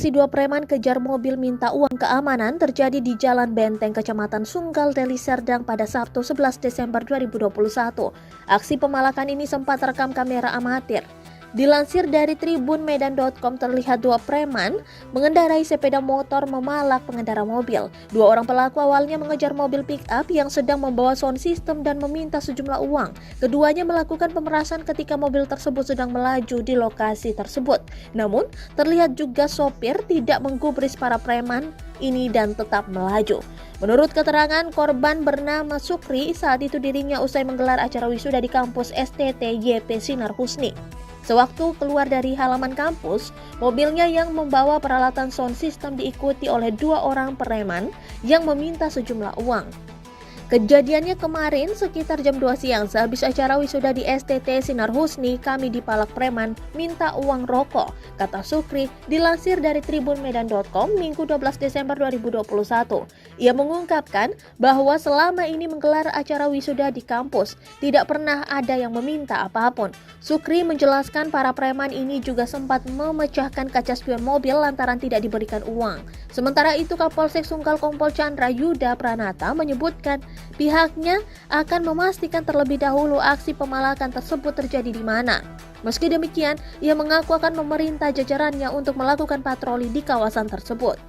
Aksi dua preman kejar mobil minta uang keamanan terjadi di Jalan Benteng, Kecamatan Sunggal, Deli Serdang pada Sabtu 11 Desember 2021. Aksi pemalakan ini sempat terekam kamera amatir. Dilansir dari tribunmedan.com, terlihat dua preman mengendarai sepeda motor memalak pengendara mobil. Dua orang pelaku awalnya mengejar mobil pick-up yang sedang membawa sound system dan meminta sejumlah uang. Keduanya melakukan pemerasan ketika mobil tersebut sedang melaju di lokasi tersebut. Namun, terlihat juga sopir tidak menggubris para preman ini dan tetap melaju. Menurut keterangan korban bernama Sukri, saat itu dirinya usai menggelar acara wisuda di kampus STT YP Sinar Husni. Sewaktu keluar dari halaman kampus, mobilnya yang membawa peralatan sound system diikuti oleh dua orang preman yang meminta sejumlah uang. Kejadiannya kemarin sekitar jam 2 siang sehabis acara wisuda di STT Sinar Husni, kami dipalak preman minta uang rokok, kata Sukri dilansir dari tribunmedan.com Minggu 12 Desember 2021. Ia mengungkapkan bahwa selama ini menggelar acara wisuda di kampus, tidak pernah ada yang meminta apapun. Sukri menjelaskan para preman ini juga sempat memecahkan kaca spion mobil lantaran tidak diberikan uang. Sementara itu Kapolsek Sunggal Kompol Chandra Yuda Pranata menyebutkan pihaknya akan memastikan terlebih dahulu aksi pemalakan tersebut terjadi di mana. Meski demikian, ia mengaku akan memerintah jajarannya untuk melakukan patroli di kawasan tersebut.